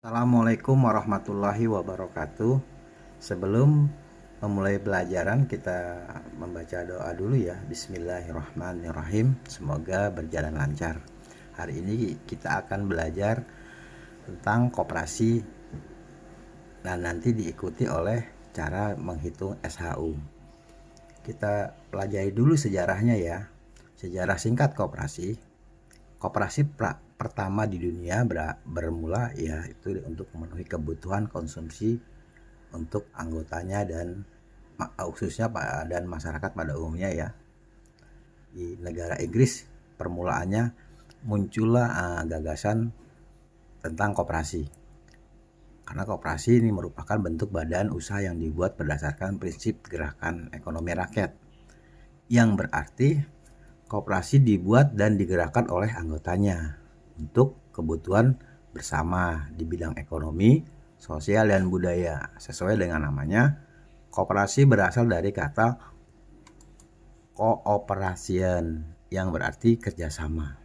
Assalamualaikum warahmatullahi wabarakatuh. Sebelum memulai pelajaran, kita membaca doa dulu ya. Bismillahirrahmanirrahim. Semoga berjalan lancar. Hari ini kita akan belajar tentang koperasi dan nanti diikuti oleh cara menghitung SHU. Kita pelajari dulu sejarahnya ya. Sejarah singkat koperasi. Koperasi pertama di dunia bermula ya itu untuk memenuhi kebutuhan konsumsi untuk anggotanya dan khususnya dan masyarakat pada umumnya ya. Di negara Inggris permulaannya muncullah gagasan tentang koperasi. Karena koperasi ini merupakan bentuk badan usaha yang dibuat berdasarkan prinsip gerakan ekonomi rakyat. Yang berarti koperasi dibuat dan digerakkan oleh anggotanya untuk kebutuhan bersama di bidang ekonomi, sosial, dan budaya. Sesuai dengan namanya, koperasi berasal dari kata cooperation yang berarti kerjasama.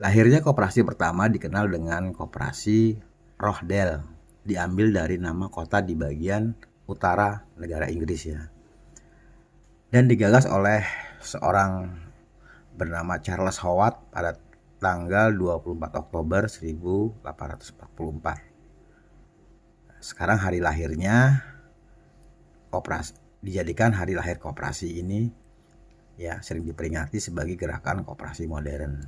Lahirnya koperasi pertama dikenal dengan koperasi Rochdale, diambil dari nama kota di bagian utara negara Inggris ya. Dan digagas oleh seorang bernama Charles Howard pada tanggal 24 Oktober 1844. Sekarang hari lahirnya dijadikan hari lahir koperasi ini ya sering diperingati sebagai gerakan koperasi modern.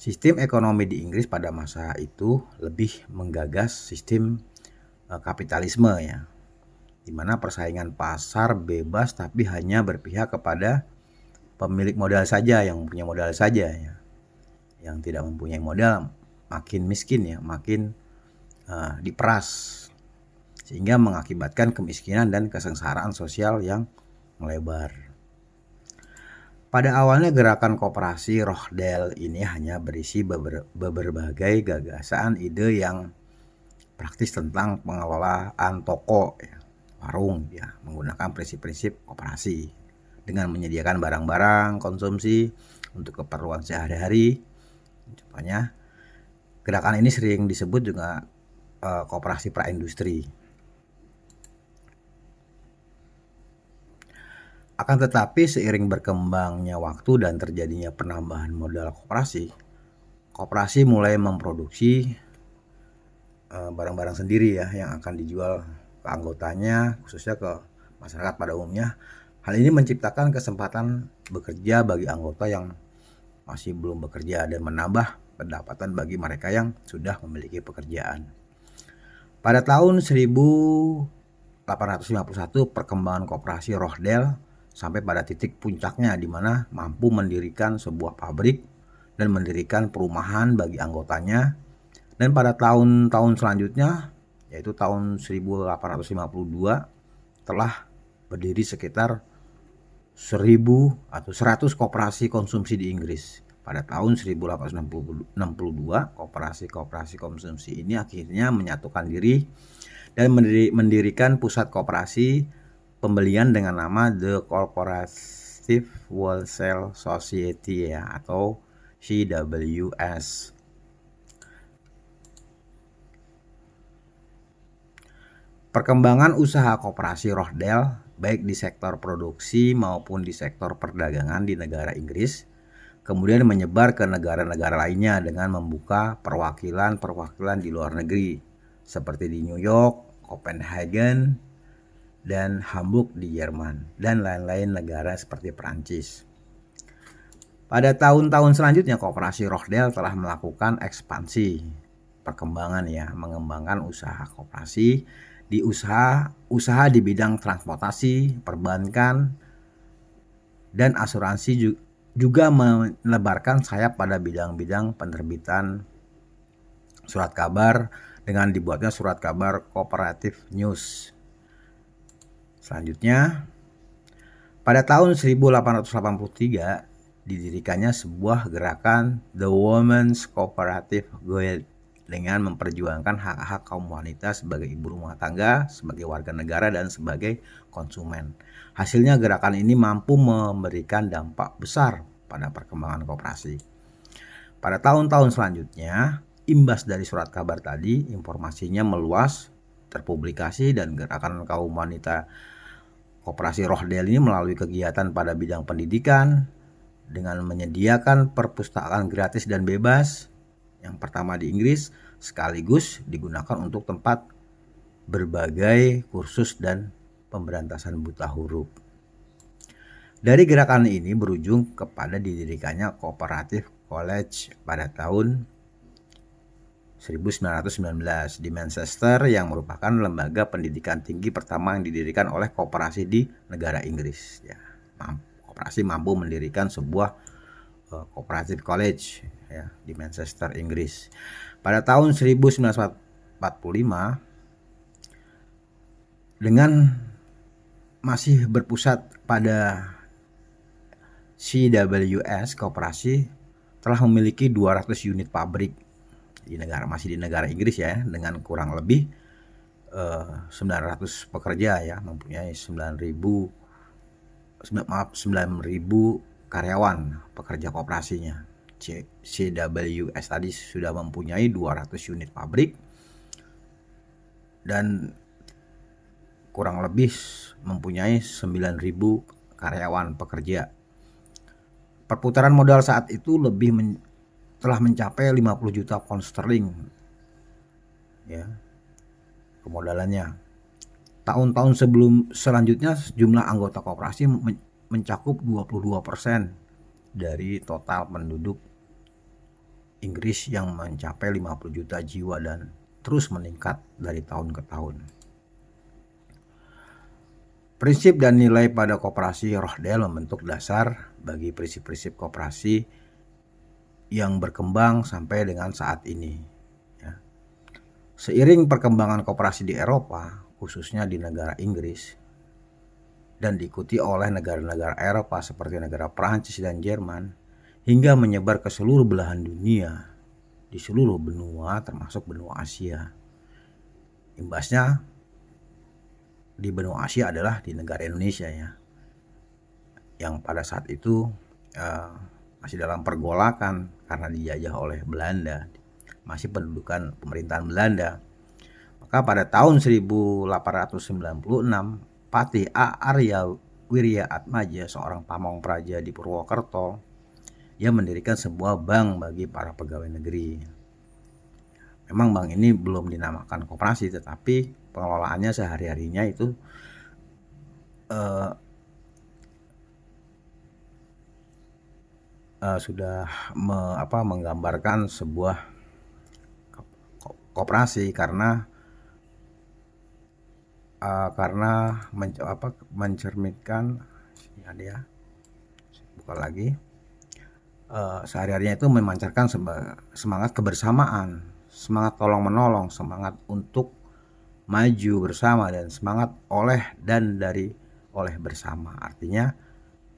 Sistem ekonomi di Inggris pada masa itu lebih menggagas sistem kapitalisme ya, di mana persaingan pasar bebas tapi hanya berpihak kepada pemilik modal saja, yang punya modal saja ya. Yang tidak mempunyai modal makin miskin ya, makin diperas, sehingga mengakibatkan kemiskinan dan kesengsaraan sosial yang melebar. Pada awalnya gerakan koperasi Rochdale ini hanya berisi berbagai gagasan ide yang praktis tentang pengelolaan toko ya, warung ya, menggunakan prinsip-prinsip koperasi dengan menyediakan barang-barang konsumsi untuk keperluan sehari-hari. Contohnya, gerakan ini sering disebut juga koperasi praindustri. Akan tetapi seiring berkembangnya waktu dan terjadinya penambahan modal koperasi mulai memproduksi barang-barang sendiri ya yang akan dijual ke anggotanya, khususnya ke masyarakat pada umumnya. Hal ini menciptakan kesempatan bekerja bagi anggota yang masih belum bekerja dan menambah pendapatan bagi mereka yang sudah memiliki pekerjaan. Pada tahun 1851 perkembangan koperasi Rochdale sampai pada titik puncaknya di mana mampu mendirikan sebuah pabrik dan mendirikan perumahan bagi anggotanya. Dan pada tahun-tahun selanjutnya, yaitu tahun 1852, telah berdiri sekitar 1000 atau 100 koperasi konsumsi di Inggris. Pada tahun 1862, koperasi konsumsi ini akhirnya menyatukan diri dan mendirikan pusat koperasi pembelian dengan nama The Cooperative Wholesale Society ya, atau CWS. Perkembangan usaha koperasi Rochdale baik di sektor produksi maupun di sektor perdagangan di negara Inggris kemudian menyebar ke negara-negara lainnya dengan membuka perwakilan di luar negeri seperti di New York, Copenhagen, dan Hamburg di Jerman, dan lain-lain negara seperti Perancis. Pada tahun-tahun selanjutnya koperasi Rochdale telah melakukan ekspansi perkembangan ya, mengembangkan usaha koperasi di usaha di bidang transportasi, perbankan, dan asuransi, juga melebarkan sayap pada bidang-bidang penerbitan surat kabar dengan dibuatnya surat kabar Cooperative News. Selanjutnya, pada tahun 1883 didirikannya sebuah gerakan The Women's Cooperative Guild dengan memperjuangkan hak-hak kaum wanita sebagai ibu rumah tangga, sebagai warga negara, dan sebagai konsumen. Hasilnya gerakan ini mampu memberikan dampak besar pada perkembangan koperasi. Pada tahun-tahun selanjutnya, imbas dari surat kabar tadi, informasinya meluas, terpublikasi, dan gerakan kaum wanita Koperasi Rochdale ini melalui kegiatan pada bidang pendidikan dengan menyediakan perpustakaan gratis dan bebas, yang pertama di Inggris, sekaligus digunakan untuk tempat berbagai kursus dan pemberantasan buta huruf. Dari gerakan ini berujung kepada didirikannya Cooperative College pada tahun 1919 di Manchester, yang merupakan lembaga pendidikan tinggi pertama yang didirikan oleh koperasi di negara Inggris. Ya, koperasi mampu mendirikan sebuah Cooperative College ya, di Manchester, Inggris. Pada tahun 1945, dengan masih berpusat pada CWS, koperasi telah memiliki 200 unit pabrik masih di negara Inggris ya, dengan kurang lebih 900 pekerja ya, mempunyai 9.000 karyawan pekerja koperasinya. CWS tadi sudah mempunyai 200 unit pabrik dan kurang lebih mempunyai 9.000 karyawan pekerja. Perputaran modal saat itu telah mencapai 50 juta pound sterling ya, permodalannya. Tahun-tahun selanjutnya jumlah anggota koperasi mencakup 22% dari total penduduk Inggris yang mencapai 50 juta jiwa dan terus meningkat dari tahun ke tahun. Prinsip dan nilai pada koperasi Rochdale membentuk dasar bagi prinsip-prinsip koperasi yang berkembang sampai dengan saat ini. Ya. Seiring perkembangan koperasi di Eropa, khususnya di negara Inggris, dan diikuti oleh negara-negara Eropa seperti negara Prancis dan Jerman, hingga menyebar ke seluruh belahan dunia, di seluruh benua termasuk benua Asia. Imbasnya di benua Asia adalah di negara Indonesia ya, yang pada saat itu masih dalam pergolakan karena dijajah oleh Belanda, masih pendudukan pemerintahan Belanda. Maka pada tahun 1896 Patih A. Arya Wirya Atmaja, seorang pamong praja di Purwokerto, ia mendirikan sebuah bank bagi para pegawai negeri. Memang bank ini belum dinamakan koperasi, tetapi pengelolaannya sehari-harinya itu sudah menggambarkan sebuah koperasi karena mencerminkan ya, dia buka lagi sehari-harinya itu memancarkan semangat kebersamaan, semangat tolong menolong, semangat untuk maju bersama, dan semangat oleh bersama. Artinya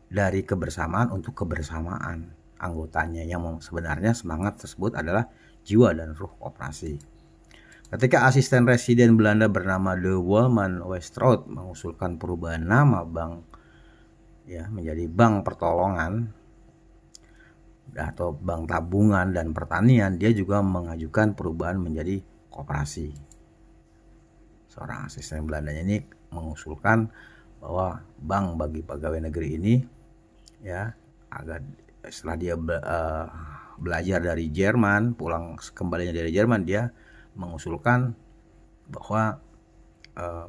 dari kebersamaan untuk kebersamaan anggotanya, yang sebenarnya semangat tersebut adalah jiwa dan ruh koperasi. Ketika asisten residen Belanda bernama De Wolman Westerhout mengusulkan perubahan nama bank ya menjadi Bank Pertolongan atau Bank Tabungan dan Pertanian, dia juga mengajukan perubahan menjadi koperasi. Seorang asisten Belandanya ini mengusulkan bahwa bank bagi pegawai negeri ini ya, agar setelah dia belajar dari Jerman, pulang kembalinya dari Jerman, dia mengusulkan bahwa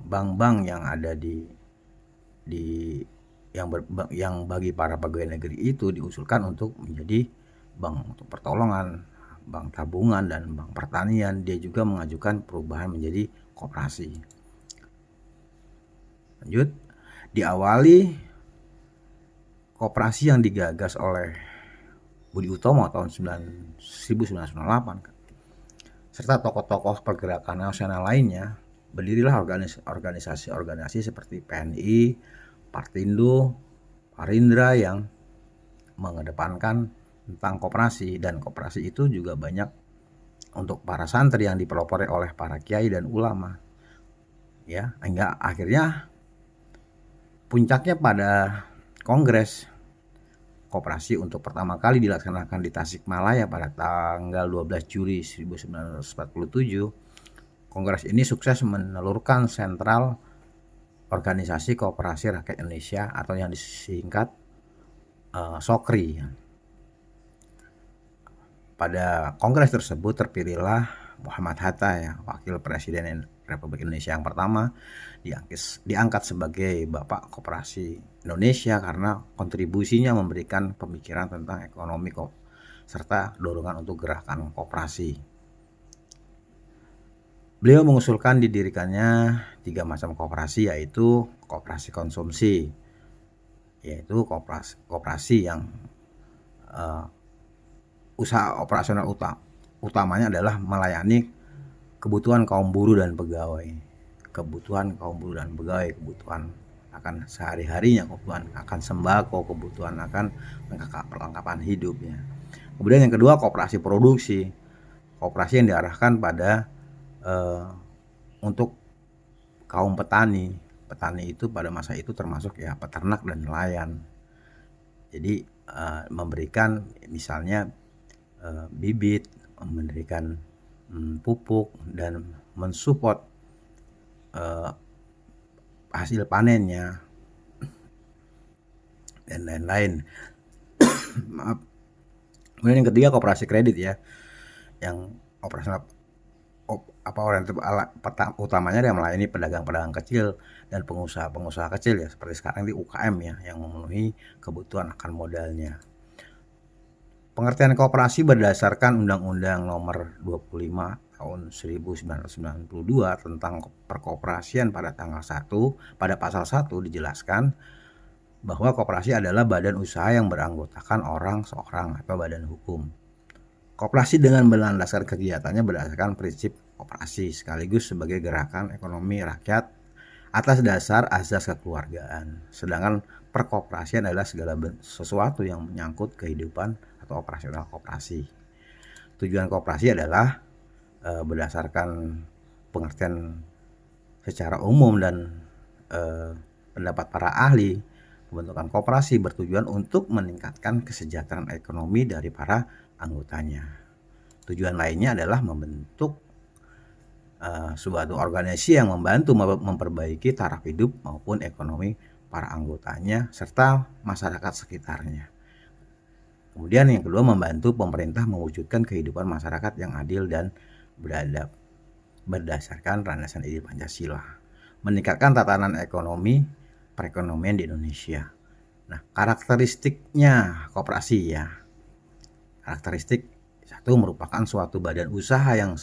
bank-bank yang ada yang bagi para pegawai negeri itu diusulkan untuk menjadi bank untuk pertolongan, bank tabungan, dan bank pertanian. Dia juga mengajukan perubahan menjadi koperasi. Lanjut, diawali koperasi yang digagas oleh Budi Utomo tahun 1998 serta tokoh-tokoh pergerakan nasional lainnya, berdirilah organisasi-organisasi seperti PNI, Partindo, Parindra yang mengedepankan tentang koperasi, dan koperasi itu juga banyak untuk para santri yang dipelopori oleh para kiai dan ulama. Ya, hingga akhirnya puncaknya pada Kongres koperasi untuk pertama kali dilaksanakan di Tasikmalaya pada tanggal 12 Juli 1947, kongres ini sukses menelurkan sentral Organisasi Koperasi Rakyat Indonesia atau yang disingkat SOKRI. Pada kongres tersebut terpilihlah Muhammad Hatta, ya, Wakil Presiden Republik Indonesia yang pertama, diangkat sebagai Bapak Koperasi Indonesia karena kontribusinya memberikan pemikiran tentang ekonomi serta dorongan untuk gerakan koperasi. Beliau mengusulkan didirikannya 3 macam koperasi, yaitu koperasi konsumsi, yaitu koperasi yang usaha operasional utamanya adalah melayani kebutuhan kaum buruh dan pegawai, kebutuhan akan sehari-harinya, kebutuhan akan sembako, kebutuhan akan perlengkapan hidupnya. Kemudian yang kedua, koperasi produksi, koperasi yang diarahkan pada untuk kaum petani. Petani itu pada masa itu termasuk ya peternak dan nelayan. Jadi memberikan misalnya bibit, memberikan pupuk, dan mensupport hasil panennya dan lain-lain. Maaf. Kemudian yang ketiga, koperasi kredit, ya, yang operasional utamanya yang melayani pedagang-pedagang kecil dan pengusaha-pengusaha kecil, ya, seperti sekarang di UKM, ya, yang memenuhi kebutuhan akan modalnya. Pengertian koperasi berdasarkan Undang-Undang Nomor 25 tahun 1992 tentang perkoperasian pada pasal 1 dijelaskan bahwa koperasi adalah badan usaha yang beranggotakan orang seorang atau badan hukum. Koperasi dengan berlandaskan kegiatannya berdasarkan prinsip koperasi sekaligus sebagai gerakan ekonomi rakyat atas dasar azas kekeluargaan. Sedangkan perkoperasian adalah segala sesuatu yang menyangkut kehidupan atau operasional koperasi. Tujuan koperasi adalah berdasarkan pengertian secara umum dan pendapat para ahli, pembentukan koperasi bertujuan untuk meningkatkan kesejahteraan ekonomi dari para anggotanya. Tujuan lainnya adalah membentuk suatu organisasi yang membantu memperbaiki taraf hidup maupun ekonomi para anggotanya serta masyarakat sekitarnya. Kemudian yang kedua, membantu pemerintah mewujudkan kehidupan masyarakat yang adil dan beradab berdasarkan landasan ide Pancasila, meningkatkan tatanan ekonomi perekonomian di Indonesia. Nah, karakteristiknya koperasi, ya. Karakteristik satu, merupakan suatu badan usaha yang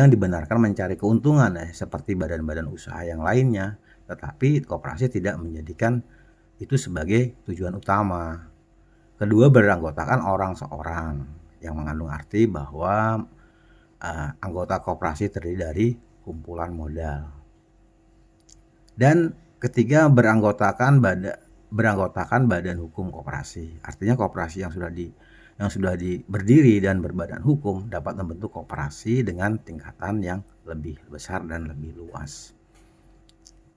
dibenarkan mencari keuntungan, seperti badan-badan usaha yang lainnya, tetapi koperasi tidak menjadikan itu sebagai tujuan utama. Kedua, beranggotakan orang seorang, yang mengandung arti bahwa anggota koperasi terdiri dari kumpulan modal. Dan ketiga, beranggotakan badan hukum koperasi. Artinya koperasi yang sudah berdiri dan berbadan hukum dapat membentuk koperasi dengan tingkatan yang lebih besar dan lebih luas.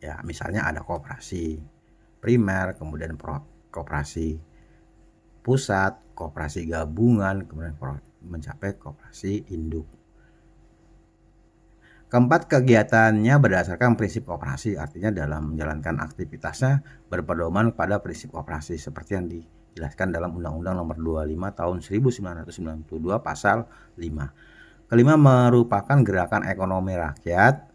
Ya, misalnya ada koperasi primer, kemudian koperasi pusat, koperasi gabungan, kemudian mencapai koperasi induk. Keempat, kegiatannya berdasarkan prinsip koperasi, artinya dalam menjalankan aktivitasnya berpedoman pada prinsip koperasi seperti yang dijelaskan dalam Undang-Undang Nomor 25 tahun 1992 pasal 5. Kelima, merupakan gerakan ekonomi rakyat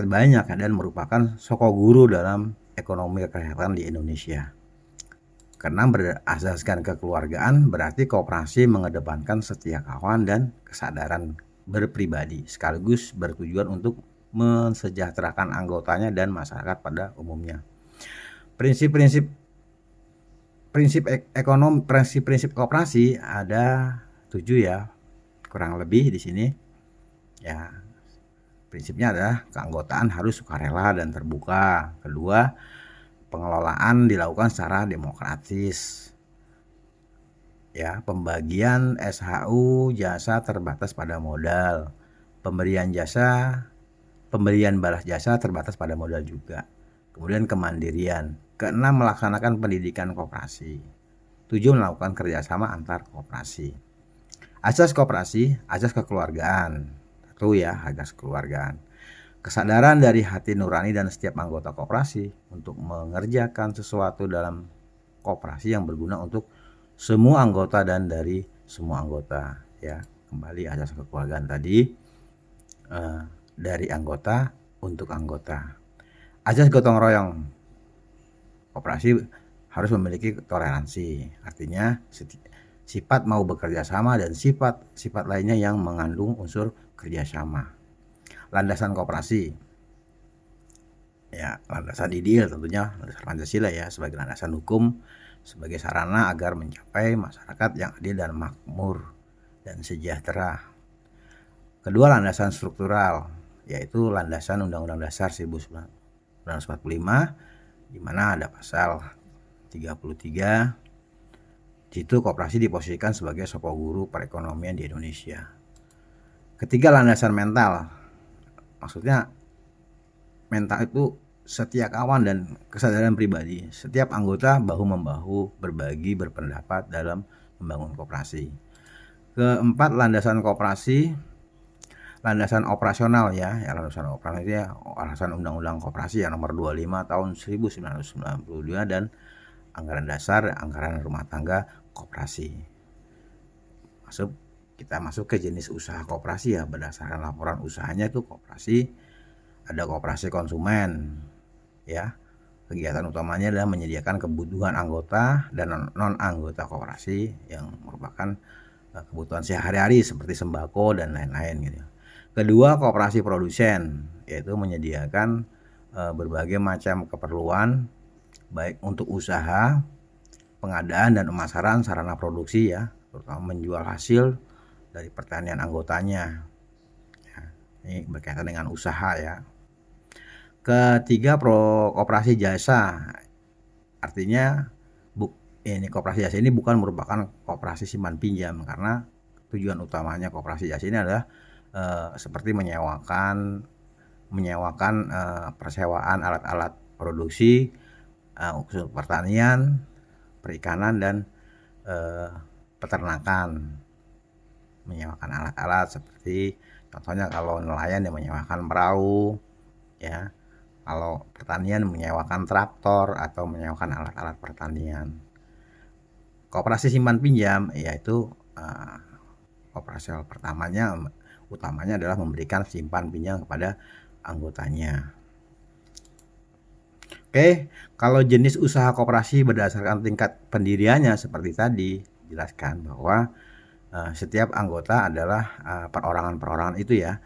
banyak dan merupakan sokoguru dalam ekonomi kerakyatan di Indonesia. Karena berasaskan kekeluargaan, berarti koperasi mengedepankan setia kawan dan kesadaran berpribadi, sekaligus bertujuan untuk mensejahterakan anggotanya dan masyarakat pada umumnya. Prinsip-prinsip koperasi ada 7, ya, kurang lebih di sini. Ya, prinsipnya adalah keanggotaan harus sukarela dan terbuka. Kedua, pengelolaan dilakukan secara demokratis. Ya, pembagian SHU jasa terbatas pada modal. Pemberian balas jasa terbatas pada modal juga. Kemudian kemandirian. Keenam, melaksanakan pendidikan koperasi. 7, melakukan kerjasama antar koperasi. Asas koperasi, asas kekeluargaan. Satu ya, asas kekeluargaan. Kesadaran dari hati nurani dan setiap anggota koperasi untuk mengerjakan sesuatu dalam koperasi yang berguna untuk semua anggota dan dari semua anggota. Ya, kembali asas kekeluargaan tadi, dari anggota untuk anggota. Asas gotong royong. Koperasi harus memiliki toleransi, artinya sifat mau bekerja sama dan sifat lainnya yang mengandung unsur kerjasama. Landasan koperasi, ya landasan ideal tentunya landasan Pancasila ya, sebagai landasan hukum, sebagai sarana agar mencapai masyarakat yang adil dan makmur dan sejahtera. Kedua, landasan struktural, yaitu landasan Undang-Undang Dasar 1945, di mana ada pasal 33. Situ koperasi diposisikan sebagai sosok guru perekonomian di Indonesia. Ketiga, landasan mental. Maksudnya mental itu setia kawan dan kesadaran pribadi. Setiap anggota bahu-membahu berbagi berpendapat dalam membangun koperasi. Keempat, landasan koperasi, landasan operasional ya, landasan operasional itu ya, landasan Undang-Undang Koperasi yang nomor 25 tahun 1992 dan anggaran dasar, anggaran rumah tangga koperasi. Kita masuk ke jenis usaha koperasi ya, berdasarkan laporan usahanya itu koperasi, ada koperasi konsumen ya. Kegiatan utamanya adalah menyediakan kebutuhan anggota dan non anggota koperasi yang merupakan kebutuhan sehari-hari seperti sembako dan lain-lain gitu. Kedua, koperasi produsen, yaitu menyediakan berbagai macam keperluan baik untuk usaha, pengadaan dan pemasaran sarana produksi ya, terutama menjual hasil dari pertanian anggotanya. Ya, ini berkaitan dengan usaha ya. Ketiga, koperasi jasa, artinya ini koperasi jasa ini bukan merupakan koperasi simpan pinjam, karena tujuan utamanya koperasi jasa ini adalah seperti menyewakan persewaan alat-alat produksi, unsur pertanian, perikanan dan peternakan, menyewakan alat-alat seperti contohnya kalau nelayan yang menyewakan perahu ya, kalau pertanian menyewakan traktor atau menyewakan alat-alat pertanian. Koperasi simpan pinjam yaitu operasional utamanya adalah memberikan simpan pinjam kepada anggotanya. Oke, kalau jenis usaha koperasi berdasarkan tingkat pendiriannya seperti tadi jelaskan bahwa setiap anggota adalah perorangan-perorangan itu ya,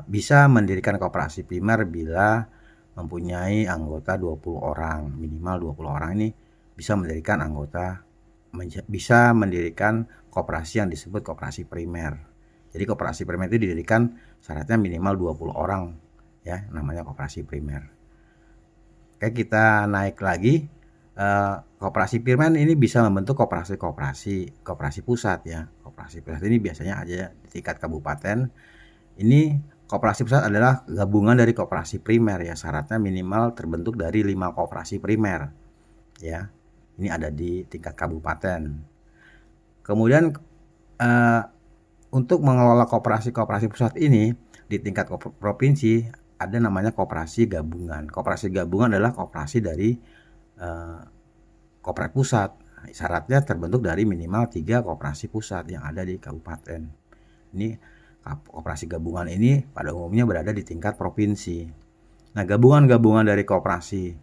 bisa mendirikan koperasi primer bila mempunyai anggota 20 orang, minimal 20 orang ini bisa mendirikan koperasi yang disebut koperasi primer. Jadi koperasi primer itu didirikan syaratnya minimal 20 orang ya, namanya koperasi primer. Oke, kita naik lagi. Koperasi primer ini bisa membentuk koperasi pusat ya. Koperasi pusat ini biasanya ada di tingkat kabupaten. Ini koperasi pusat adalah gabungan dari koperasi primer ya, syaratnya minimal terbentuk dari 5 koperasi primer ya. Ini ada di tingkat kabupaten. Kemudian untuk mengelola koperasi pusat ini di tingkat provinsi ada namanya koperasi gabungan. Koperasi gabungan adalah koperasi dari koperasi pusat. Syaratnya terbentuk dari minimal 3 koperasi pusat yang ada di kabupaten. Ini koperasi gabungan ini pada umumnya berada di tingkat provinsi. Nah, gabungan-gabungan dari koperasi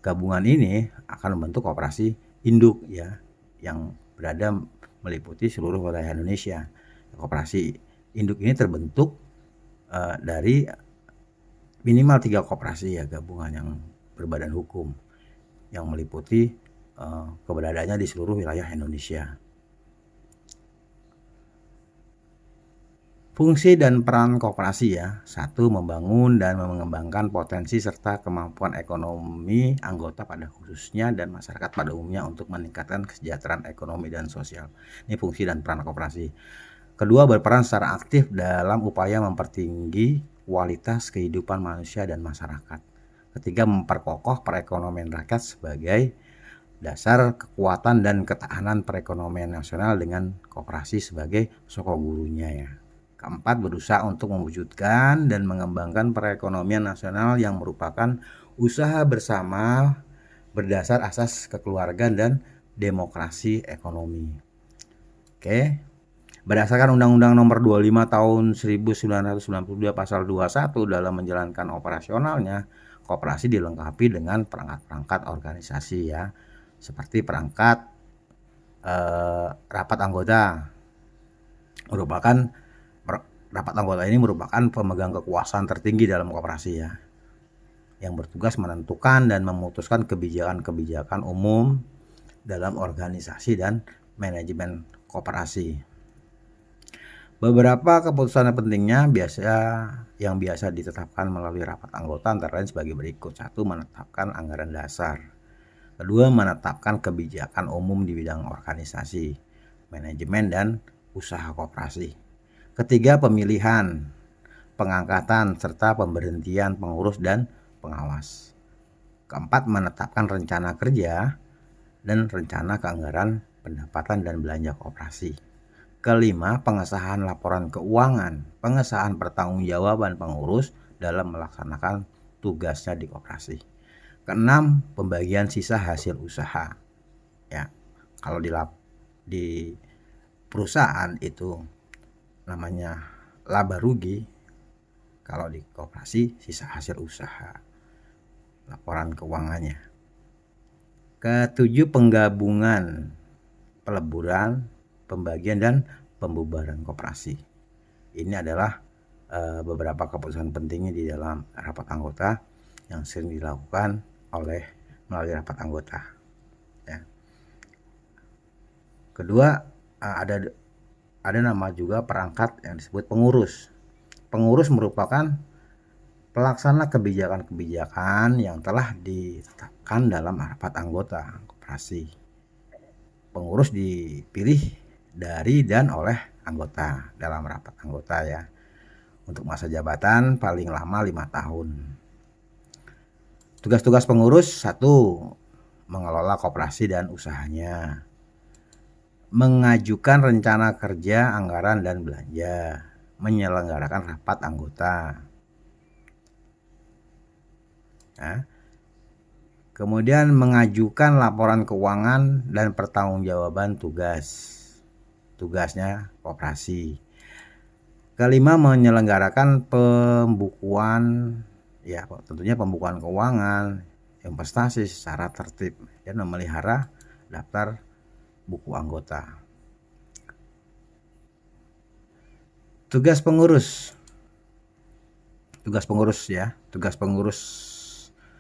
gabungan ini akan membentuk koperasi induk ya, yang berada meliputi seluruh wilayah Indonesia. Koperasi induk ini terbentuk dari minimal 3 koperasi ya, gabungan yang berbadan hukum yang meliputi keberadaannya di seluruh wilayah Indonesia. Fungsi dan peran koperasi ya. 1. Membangun dan mengembangkan potensi serta kemampuan ekonomi anggota pada khususnya dan masyarakat pada umumnya untuk meningkatkan kesejahteraan ekonomi dan sosial. Ini fungsi dan peran koperasi. Kedua, berperan secara aktif dalam upaya mempertinggi kualitas kehidupan manusia dan masyarakat. Ketiga, memperkokoh perekonomian rakyat sebagai dasar kekuatan dan ketahanan perekonomian nasional dengan koperasi sebagai soko gurunya ya. Keempat, berusaha untuk mewujudkan dan mengembangkan perekonomian nasional yang merupakan usaha bersama berdasar asas kekeluargaan dan demokrasi ekonomi. Oke. Berdasarkan Undang-Undang Nomor 25 Tahun 1992 Pasal 21 dalam menjalankan operasionalnya, koperasi dilengkapi dengan perangkat-perangkat organisasi ya, seperti perangkat rapat anggota. Rapat anggota ini merupakan pemegang kekuasaan tertinggi dalam koperasi ya, yang bertugas menentukan dan memutuskan kebijakan-kebijakan umum dalam organisasi dan manajemen koperasi. Beberapa keputusan pentingnya yang biasa ditetapkan melalui rapat anggota antara lain sebagai berikut. 1. Menetapkan anggaran dasar. 2. Menetapkan kebijakan umum di bidang organisasi, manajemen, dan usaha koperasi. 3. Pemilihan, pengangkatan, serta pemberhentian pengurus dan pengawas. 4. Menetapkan rencana kerja dan rencana keanggaran pendapatan dan belanja koperasi. 5. Pengesahan laporan keuangan, pengesahan pertanggungjawaban pengurus dalam melaksanakan tugasnya di koperasi. 6. Pembagian sisa hasil usaha. Ya, kalau di perusahaan itu namanya laba rugi, kalau di koperasi sisa hasil usaha, laporan keuangannya. 7. Penggabungan, peleburan, pembagian, dan pembubaran koperasi. Ini adalah beberapa keputusan pentingnya di dalam rapat anggota yang sering dilakukan melalui rapat anggota ya. Kedua, ada nama juga perangkat yang disebut pengurus. Pengurus merupakan pelaksana kebijakan-kebijakan yang telah ditetapkan dalam rapat anggota koperasi. Pengurus dipilih dari dan oleh anggota dalam rapat anggota ya, untuk masa jabatan paling lama 5 tahun. Tugas-tugas pengurus: 1. Mengelola koperasi dan usahanya, mengajukan rencana kerja, anggaran, dan belanja, menyelenggarakan rapat anggota ya. Kemudian mengajukan laporan keuangan dan pertanggungjawaban tugasnya koperasi. 5. Menyelenggarakan pembukuan ya, tentunya pembukuan keuangan, investasi secara tertib dan memelihara daftar buku anggota. Tugas pengurus ya, tugas pengurus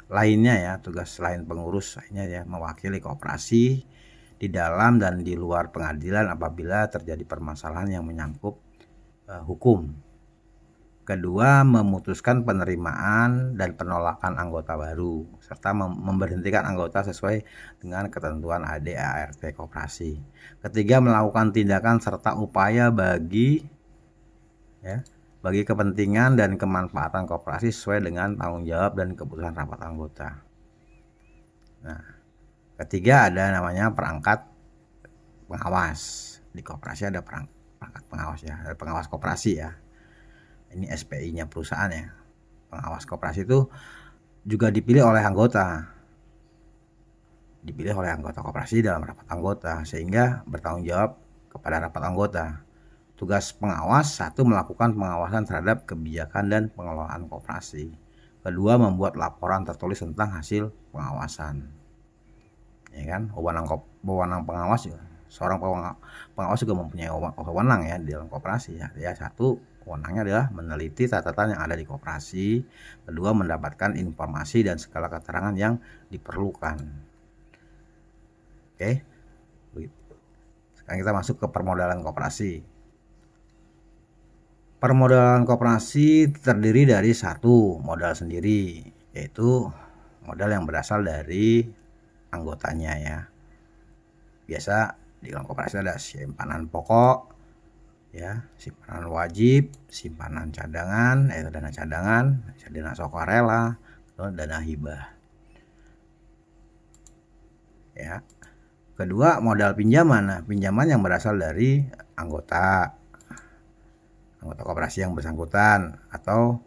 lainnya ya, tugas lain pengurus lainnya ya, mewakili koperasi di dalam dan di luar pengadilan apabila terjadi permasalahan yang menyangkut hukum. Kedua, memutuskan penerimaan dan penolakan anggota baru serta memberhentikan anggota sesuai dengan ketentuan AD/ART koperasi. Ketiga, melakukan tindakan serta upaya bagi kepentingan dan kemanfaatan koperasi sesuai dengan tanggung jawab dan keputusan rapat anggota. Nah, ketiga, ada namanya perangkat pengawas. Di koperasi ada perangkat pengawas ya, ada pengawas koperasi ya. Ini SPI-nya perusahaan ya. Pengawas koperasi itu juga dipilih oleh anggota. Dipilih oleh anggota koperasi dalam rapat anggota sehingga bertanggung jawab kepada rapat anggota. Tugas pengawas: 1. Melakukan pengawasan terhadap kebijakan dan pengelolaan koperasi. 2. Membuat laporan tertulis tentang hasil pengawasan. Ya kan, wewenang pengawas juga. Seorang pengawas juga mempunyai wewenang ya di dalam koperasi ya. 1. Wewenangnya adalah meneliti catatan yang ada di koperasi. 2. Mendapatkan informasi dan segala keterangan yang diperlukan. Oke. Sekarang kita masuk ke permodalan koperasi. Permodalan koperasi terdiri dari 1. Modal sendiri, yaitu modal yang berasal dari anggotanya ya. Biasa di dalam koperasi ada simpanan pokok ya, simpanan wajib, simpanan cadangan, yaitu dana cadangan, dana sukarela, atau dana hibah. Ya. Kedua, modal pinjaman. Nah, pinjaman yang berasal dari anggota koperasi yang bersangkutan atau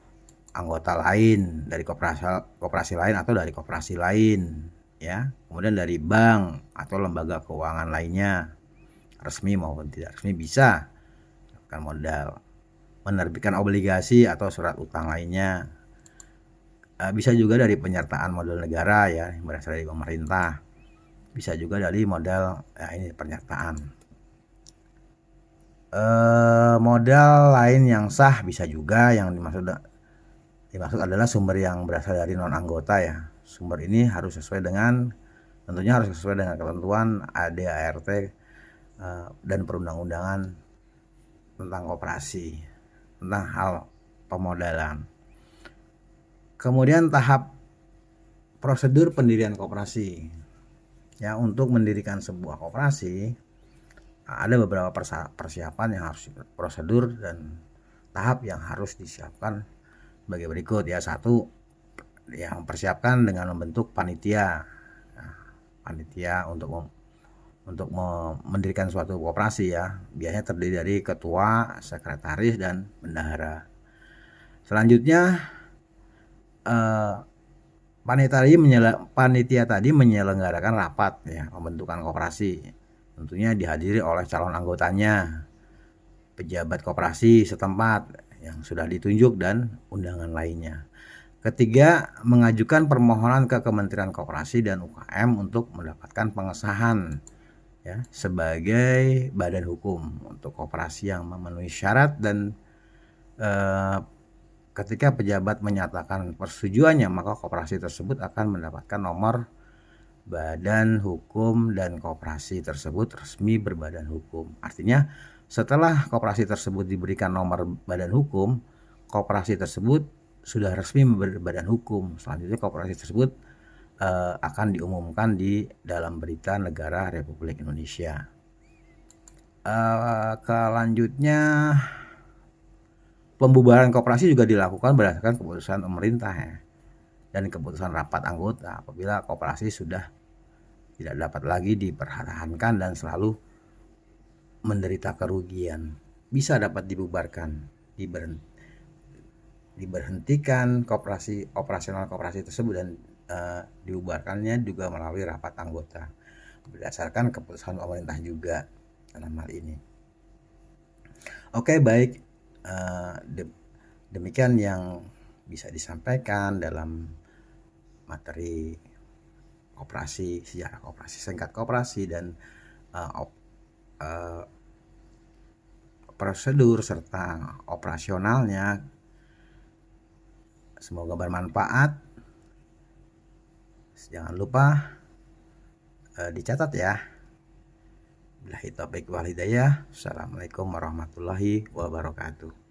anggota lain dari koperasi lain atau dari koperasi lain, ya. Kemudian dari bank atau lembaga keuangan lainnya, resmi maupun tidak resmi, bisa kan modal. Menerbitkan obligasi atau surat utang lainnya. Bisa juga dari penyertaan modal negara ya, yang berasal dari pemerintah. Bisa juga dari modal ini penyertaan. Modal lain yang sah bisa juga. Yang dimaksud adalah sumber yang berasal dari non anggota ya. Sumber ini tentunya harus sesuai dengan ketentuan ADART dan perundang-undangan tentang koperasi, tentang hal pemodalan. Kemudian tahap prosedur pendirian koperasi. Ya, untuk mendirikan sebuah koperasi ada beberapa persiapan yang harus, prosedur dan tahap yang harus disiapkan sebagai berikut ya. Satu, yang persiapkan dengan membentuk panitia. Nah, panitia untuk mendirikan suatu koperasi ya, biasanya terdiri dari ketua, sekretaris, dan bendahara. Selanjutnya panitia tadi menyelenggarakan rapat ya pembentukan koperasi, tentunya dihadiri oleh calon anggotanya, pejabat koperasi setempat yang sudah ditunjuk, dan undangan lainnya. Ketiga, mengajukan permohonan ke Kementerian Koperasi dan UKM untuk mendapatkan pengesahan ya sebagai badan hukum untuk koperasi yang memenuhi syarat, dan ketika pejabat menyatakan persetujuannya, maka koperasi tersebut akan mendapatkan nomor badan hukum dan koperasi tersebut resmi berbadan hukum. Artinya setelah koperasi tersebut diberikan nomor badan hukum, koperasi tersebut sudah resmi berbadan hukum. Selanjutnya koperasi tersebut akan diumumkan di dalam berita negara Republik Indonesia. Selanjutnya pembubaran koperasi juga dilakukan berdasarkan keputusan pemerintah ya, dan keputusan rapat anggota. Apabila koperasi sudah tidak dapat lagi dipertahankan dan selalu menderita kerugian, bisa dapat dibubarkan, diberhentikan operasional koperasi tersebut, dan dibubarkannya juga melalui rapat anggota berdasarkan keputusan pemerintah juga dalam hal ini. Oke, baik. Demikian yang bisa disampaikan dalam materi koperasi, sejarah koperasi, singkat koperasi, dan prosedur serta operasionalnya. Semoga bermanfaat. Jangan lupa dicatat ya. Billahi taufiq wal hidayah. Assalamualaikum warahmatullahi wabarakatuh.